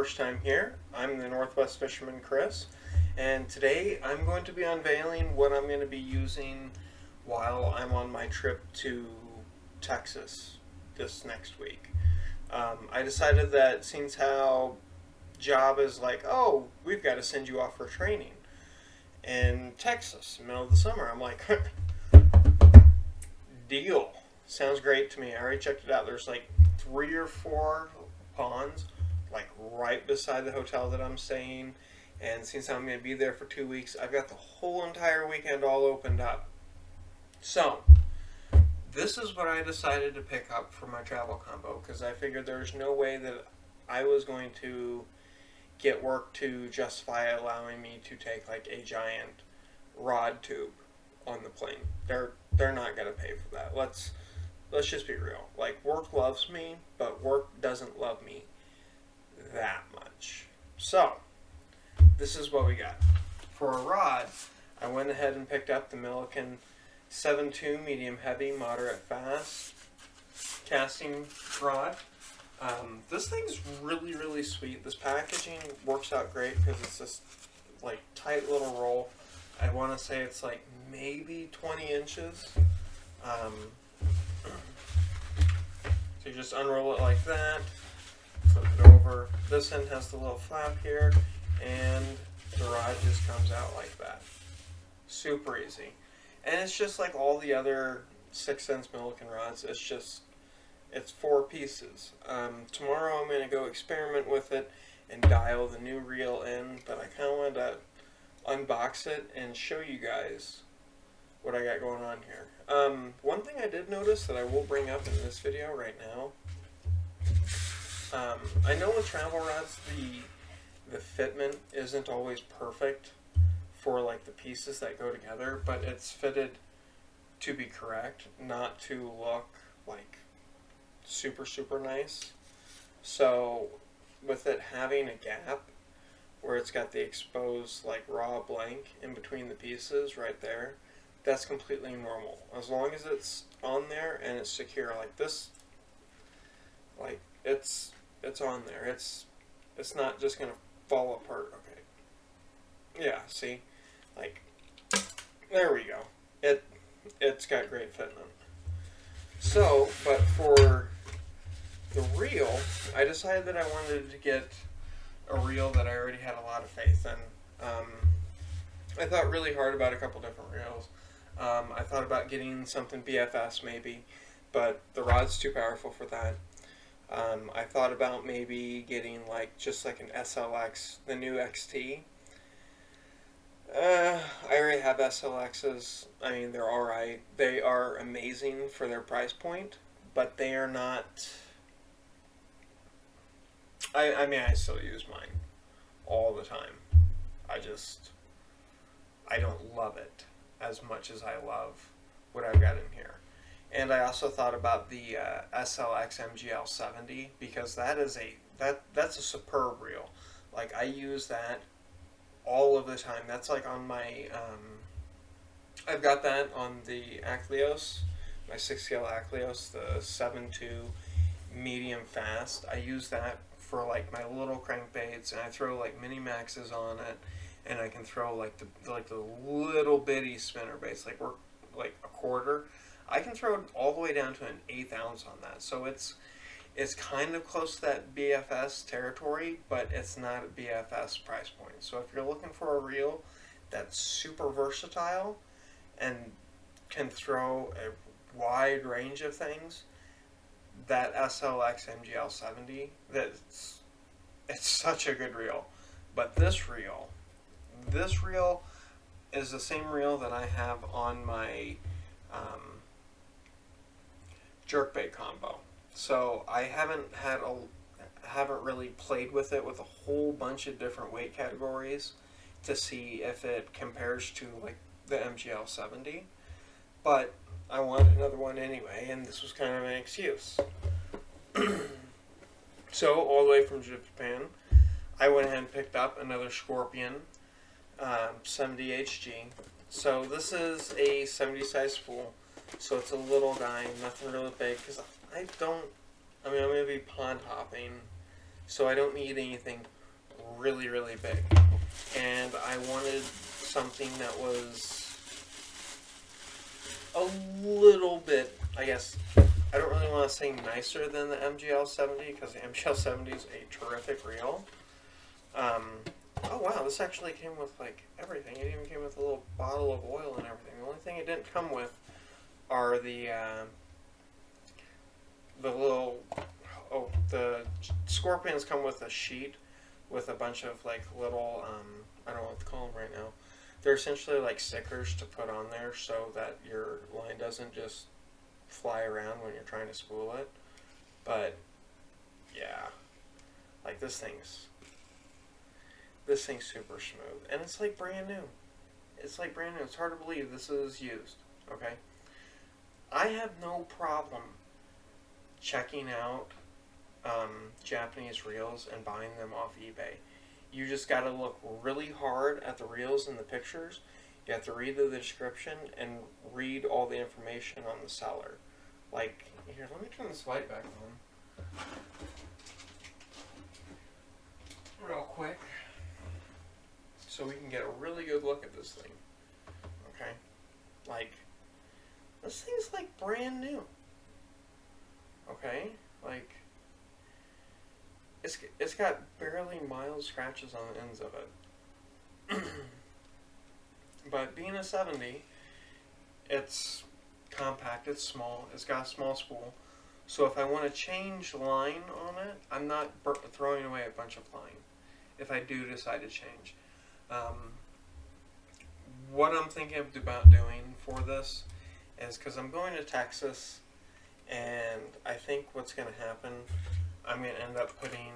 first time here, I'm the Northwest Fisherman Chris, and today I'm going to be unveiling what I'm going to be using while I'm on my trip to Texas this next week. I decided that since how job is like, oh, we've got to send you off for training in Texas, middle of the summer, I'm like, deal. Sounds great to me. I already checked it out. There's like 3 or 4 ponds, like right beside the hotel that I'm staying. And since I'm going to be there for 2 weeks, I've got the whole entire weekend all opened up. So, this is what I decided to pick up for my travel combo because I figured there's no way that I was going to get work to justify allowing me to take like a giant rod tube on the plane. They're not going to pay for that. Let's just be real. Like, work loves me, but work doesn't love me that much. So, this is what we got. For a rod, I went ahead and picked up the Miliken 7.2 medium heavy, moderate fast casting rod. This thing's really, really sweet. This packaging works out great because it's this like tight little roll. I want to say it's like maybe 20 inches. So you just unroll it like that, flip it over. This end has the little flap here, and the rod just comes out like that. Super easy. And it's just like all the other 6-cents Miliken rods. It's 4 pieces. Tomorrow I'm going to go experiment with it and dial the new reel in, but I kind of wanted to unbox it and show you guys what I got going on here. One thing I did notice that I will bring up in this video right now, I know with travel rods the fitment isn't always perfect for like the pieces that go together, but it's fitted to be correct, not to look like super, super nice. So with it having a gap where it's got the exposed like raw blank in between the pieces right there, that's completely normal. As long as it's on there and it's secure like this, like it's on there. It's not just gonna fall apart. Okay. Yeah, see? Like, there we go. It's got great fitment. So, but for the reel, I decided that I wanted to get a reel that I already had a lot of faith in. I thought really hard about a couple different reels. I thought about getting something BFS maybe, but the rod's too powerful for that. I thought about maybe getting like just like an SLX, the new XT. I already have SLXs. I mean, they're alright. They are amazing for their price point, but they are not... I mean, I still use mine all the time. I don't love it as much as I love what I've got in here. And I also thought about the SLX MGL 70 because that's a superb reel. Like, I use that all of the time. That's like on my, I've got that on the Acleos, my 6-scale Acleos, the 7.2 medium fast. I use that for like my little crankbaits, and I throw like mini maxes on it, and I can throw like the little bitty spinner baits, like we're like a quarter. I can throw it all the way down to an 1/8 ounce on that. So it's kind of close to that BFS territory, but it's not a BFS price point. So if you're looking for a reel that's super versatile and can throw a wide range of things, that SLX MGL 70, it's such a good reel. But this reel is the same reel that I have on my jerkbait combo. So I haven't really played with it with a whole bunch of different weight categories to see if it compares to like the MGL 70. But I wanted another one anyway, and this was kind of an excuse. So all the way from Japan, I went ahead and picked up another Scorpion 70 HG. So this is a 70 size spool. So it's a little guy, nothing really big, because I'm going to be pond hopping, so I don't need anything really, really big. And I wanted something that was a little bit, I guess, I don't really want to say nicer than the MGL 70 because the MGL 70 is a terrific reel. Oh wow, this actually came with like everything. It even came with a little bottle of oil and everything. The only thing it didn't come with are the scorpions come with a sheet with a bunch of like little I don't know what to call them right now. They're essentially like stickers to put on there so that your line doesn't just fly around when you're trying to spool it. But yeah, like this thing's super smooth, and it's like brand new. It's like brand new. It's hard to believe this is used. Okay, I have no problem checking out Japanese reels and buying them off eBay. You just got to look really hard at the reels and the pictures. You have to read the description and read all the information on the seller. Like, here, let me turn this light back on real quick so we can get a really good look at this thing. Okay? Like, this thing's like brand new. Okay? Like, it's got barely mild scratches on the ends of it. But being a 70, it's compact, it's small, it's got a small spool. So if I want to change line on it, I'm not throwing away a bunch of line if I do decide to change. What I'm thinking about doing for this is, because I'm going to Texas, and I think what's going to happen, I'm going to end up putting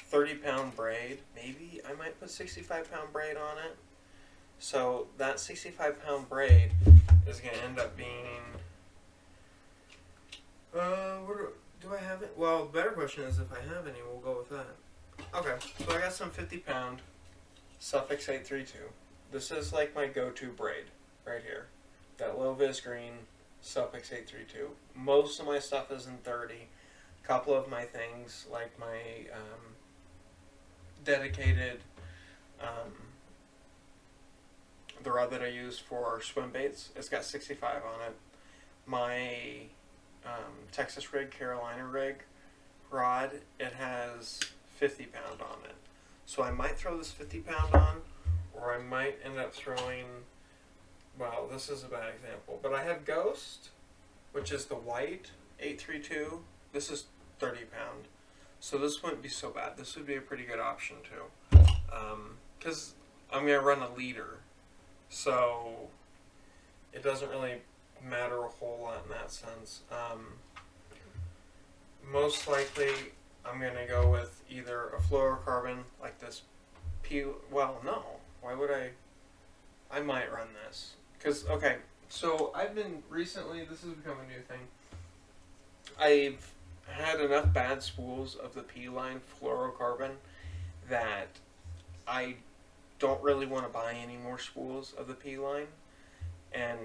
30-pound braid. Maybe I might put 65-pound braid on it. So that 65-pound braid is going to end up being, do I have it? Well, the better question is if I have any, we'll go with that. Okay, so I got some 50-pound Suffix 832. This is like my go-to braid right here. That low vis green Suffix 832. Most of my stuff is in 30. A couple of my things, like my dedicated, the rod that I use for swim baits, it's got 65 on it. My Texas rig, Carolina rig rod, it has 50-pound on it. So I might throw this 50-pound on, or I might end up throwing, well, this is a bad example, but I have Ghost, which is the white 832. This is 30-pound. So this wouldn't be so bad. This would be a pretty good option too. Because I'm going to run a leader. So it doesn't really matter a whole lot in that sense. Most likely I'm going to go with either a fluorocarbon like this well, no. Why would I might run this. Because, okay, so I've been recently, this has become a new thing. I've had enough bad spools of the P-line fluorocarbon that I don't really want to buy any more spools of the P-line, and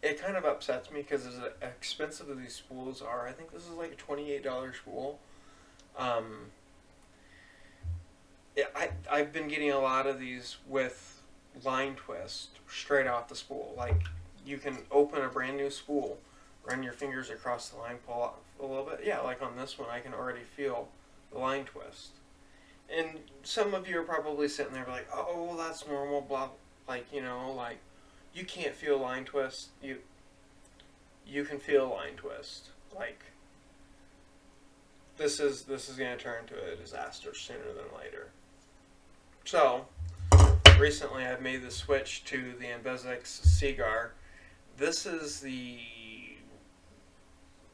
it kind of upsets me because as expensive as these spools are, I think this is like a $28 spool. I've been getting a lot of these with line twist straight off the spool. Like, you can open a brand new spool, run your fingers across the line, pull off a little bit. Yeah, like on this one, I can already feel the line twist. And some of you are probably sitting there like, oh, well, that's normal, blah, like, you know, like, you can't feel line twist. You can feel line twist. Like, this is going to turn into a disaster sooner than later. So, recently I've made the switch to the Invisix Seagar. This is the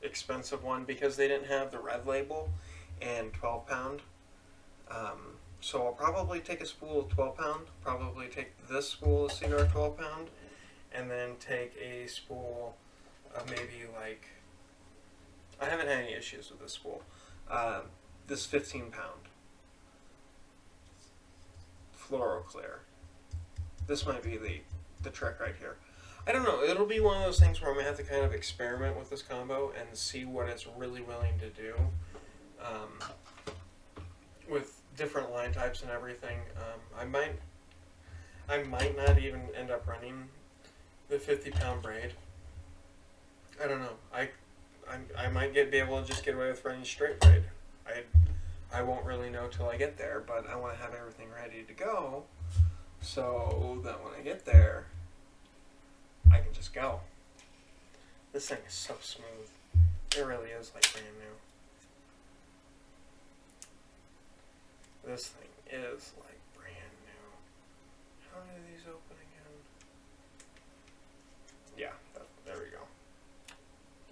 expensive one because they didn't have the red label and 12-pound. So I'll probably take a spool of 12-pound, probably take this spool of Seagar 12-pound, and then take a spool of maybe like, I haven't had any issues with this spool, this 15-pound Fluoroclear. This might be the trick right here. I don't know, it'll be one of those things where I'm going to have to kind of experiment with this combo and see what it's really willing to do with different line types and everything. I might not even end up running the 50-pound braid. I don't know. I might be able to just get away with running straight braid. I won't really know till I get there, but I want to have everything ready to go so that when I get there, I can just go. This thing is so smooth. It really is like brand new. This thing is like brand new. How do these open again? Yeah, there we go.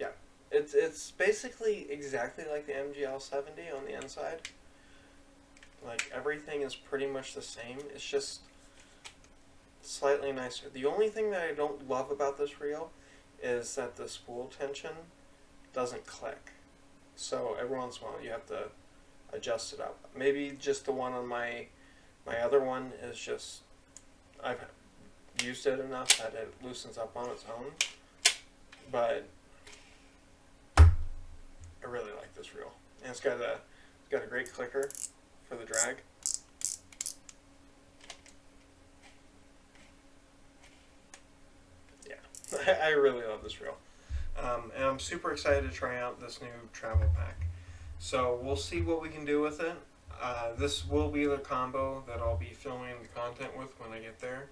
Yeah, it's basically exactly like the MGL 70 on the inside. Like everything is pretty much the same. It's just slightly nicer. The only thing that I don't love about this reel is that the spool tension doesn't click. So every once in a while you have to adjust it up. Maybe just the one on my other one is just, I've used it enough that it loosens up on its own. But I really like this reel. And it's got a great clicker for the drag. Yeah, I really love this reel. And I'm super excited to try out this new travel pack. So we'll see what we can do with it. This will be the combo that I'll be filming the content with when I get there.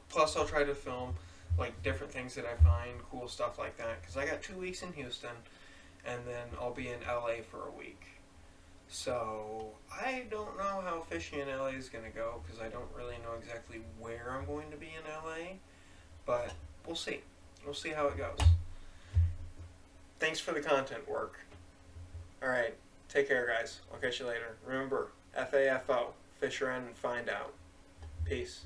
Plus I'll try to film like different things that I find, cool stuff like that, because I got 2 weeks in Houston and then I'll be in LA for a week. So I don't know how fishing in LA is going to go because I don't really know exactly where I'm going to be in LA, but we'll see. We'll see how it goes. Thanks for the content work. Alright, take care guys. I'll catch you later. Remember, FAFO, fish around and find out. Peace.